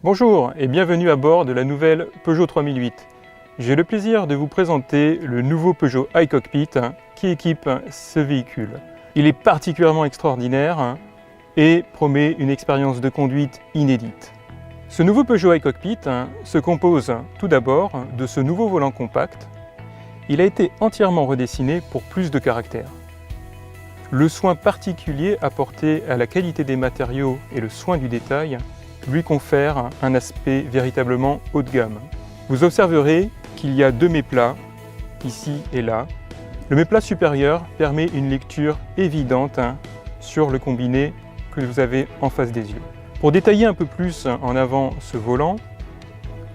Bonjour et bienvenue à bord de la nouvelle Peugeot 3008. J'ai le plaisir de vous présenter le nouveau Peugeot iCockpit qui équipe ce véhicule. Il est particulièrement extraordinaire et promet une expérience de conduite inédite. Ce nouveau Peugeot iCockpit se compose tout d'abord de ce nouveau volant compact. Il a été entièrement redessiné pour plus de caractère. Le soin particulier apporté à la qualité des matériaux et le soin du détail lui confère un aspect véritablement haut de gamme. Vous observerez qu'il y a deux méplats, ici et là. Le méplat supérieur permet une lecture évidente sur le combiné que vous avez en face des yeux. Pour détailler un peu plus en avant ce volant,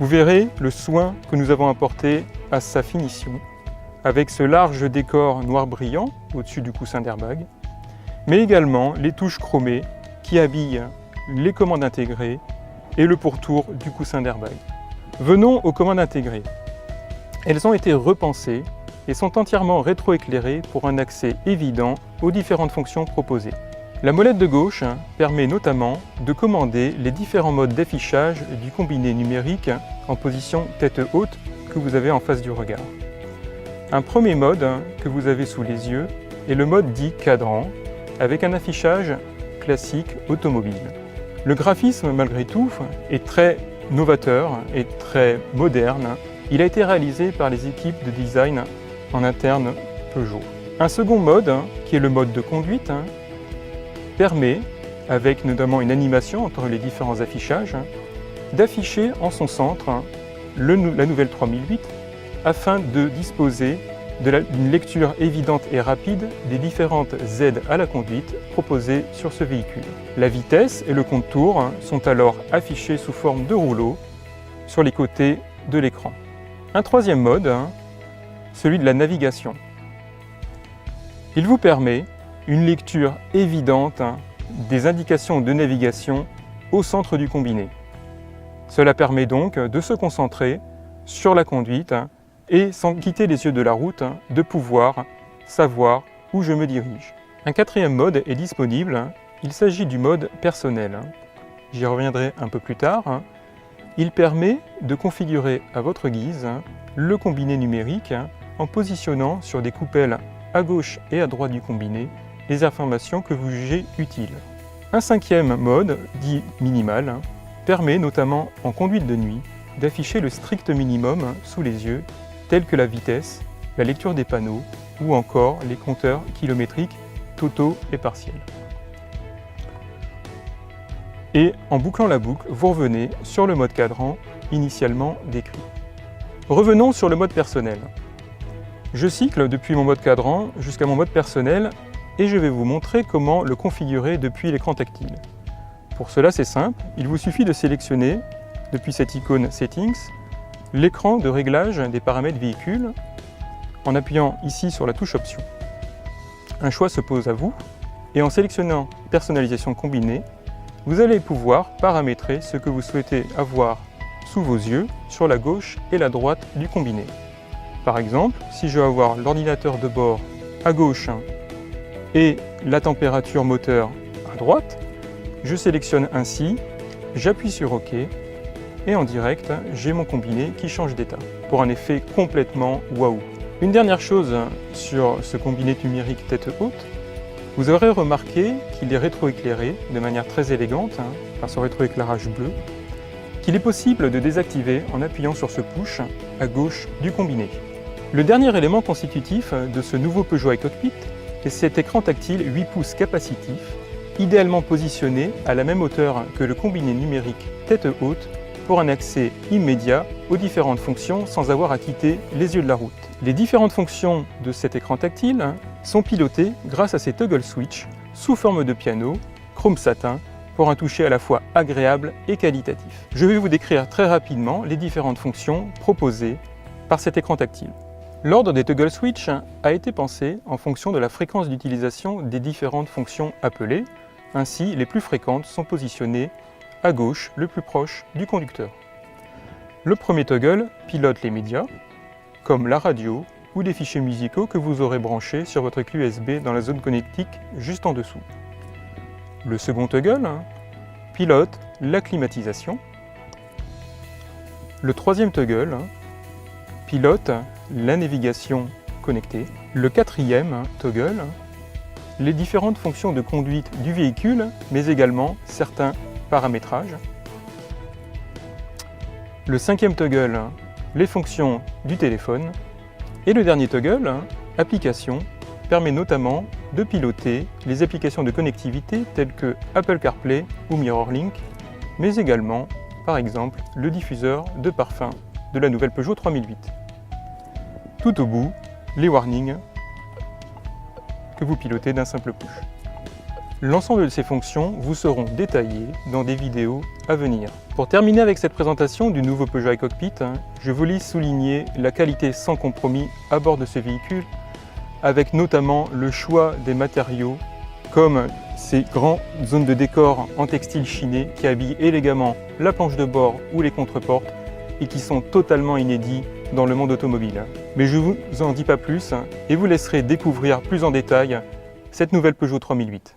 vous verrez le soin que nous avons apporté à sa finition, avec ce large décor noir brillant au-dessus du coussin d'airbag, mais également les touches chromées qui habillent les commandes intégrées et le pourtour du coussin d'airbag. Venons aux commandes intégrées. Elles ont été repensées et sont entièrement rétroéclairées pour un accès évident aux différentes fonctions proposées. La molette de gauche permet notamment de commander les différents modes d'affichage du combiné numérique en position tête haute que vous avez en face du regard. Un premier mode que vous avez sous les yeux est le mode dit cadran, avec un affichage classique automobile. Le graphisme, malgré tout, est très novateur et très moderne. Il a été réalisé par les équipes de design en interne Peugeot. Un second mode, qui est le mode de conduite, permet, avec notamment une animation entre les différents affichages, d'afficher en son centre la nouvelle 3008 afin de disposer d'une lecture évidente et rapide des différentes aides à la conduite proposées sur ce véhicule. La vitesse et le compte-tours sont alors affichés sous forme de rouleau sur les côtés de l'écran. Un troisième mode, celui de la navigation. Il vous permet une lecture évidente des indications de navigation au centre du combiné. Cela permet donc de se concentrer sur la conduite et, sans quitter les yeux de la route, de pouvoir savoir où je me dirige. Un quatrième mode est disponible, il s'agit du mode personnel. J'y reviendrai un peu plus tard. Il permet de configurer à votre guise le combiné numérique en positionnant sur des coupelles à gauche et à droite du combiné les informations que vous jugez utiles. Un cinquième mode, dit minimal, permet notamment en conduite de nuit d'afficher le strict minimum sous les yeux, tels que la vitesse, la lecture des panneaux ou encore les compteurs kilométriques totaux et partiels. Et en bouclant la boucle, vous revenez sur le mode cadran initialement décrit. Revenons sur le mode personnel. Je cycle depuis mon mode cadran jusqu'à mon mode personnel et je vais vous montrer comment le configurer depuis l'écran tactile. Pour cela, c'est simple, il vous suffit de sélectionner, depuis cette icône Settings, l'écran de réglage des paramètres véhicule en appuyant ici sur la touche Options. Un choix se pose à vous et en sélectionnant Personnalisation combinée, vous allez pouvoir paramétrer ce que vous souhaitez avoir sous vos yeux sur la gauche et la droite du combiné. Par exemple, si je veux avoir l'ordinateur de bord à gauche et la température moteur à droite, je sélectionne ainsi, j'appuie sur OK et en direct, j'ai mon combiné qui change d'état pour un effet complètement waouh. Une dernière chose sur ce combiné numérique tête haute, vous aurez remarqué qu'il est rétroéclairé de manière très élégante par ce rétroéclairage bleu, qu'il est possible de désactiver en appuyant sur ce push à gauche du combiné. Le dernier élément constitutif de ce nouveau Peugeot iCockpit est cet écran tactile 8 pouces capacitif, idéalement positionné à la même hauteur que le combiné numérique tête haute pour un accès immédiat aux différentes fonctions sans avoir à quitter les yeux de la route. Les différentes fonctions de cet écran tactile sont pilotées grâce à ces toggle switch sous forme de piano, chrome satin, pour un toucher à la fois agréable et qualitatif. Je vais vous décrire très rapidement les différentes fonctions proposées par cet écran tactile. L'ordre des toggle switch a été pensé en fonction de la fréquence d'utilisation des différentes fonctions appelées. Ainsi, les plus fréquentes sont positionnées à gauche, le plus proche du conducteur. Le premier toggle pilote les médias, comme la radio ou des fichiers musicaux que vous aurez branchés sur votre clé USB dans la zone connectique juste en dessous. Le second toggle pilote la climatisation. Le troisième toggle pilote la navigation connectée. Le quatrième toggle, les différentes fonctions de conduite du véhicule, mais également certains paramétrages. Le cinquième toggle, les fonctions du téléphone. Et le dernier toggle, application, permet notamment de piloter les applications de connectivité telles que Apple CarPlay ou MirrorLink, mais également, par exemple, le diffuseur de parfum de la nouvelle Peugeot 3008. Tout au bout, les warnings que vous pilotez d'un simple push. L'ensemble de ces fonctions vous seront détaillées dans des vidéos à venir. Pour terminer avec cette présentation du nouveau Peugeot iCockpit, je voulais souligner la qualité sans compromis à bord de ce véhicule, avec notamment le choix des matériaux comme ces grandes zones de décor en textile chiné qui habillent élégamment la planche de bord ou les contreportes et qui sont totalement inédits dans le monde automobile. Mais je ne vous en dis pas plus et vous laisserai découvrir plus en détail cette nouvelle Peugeot 3008.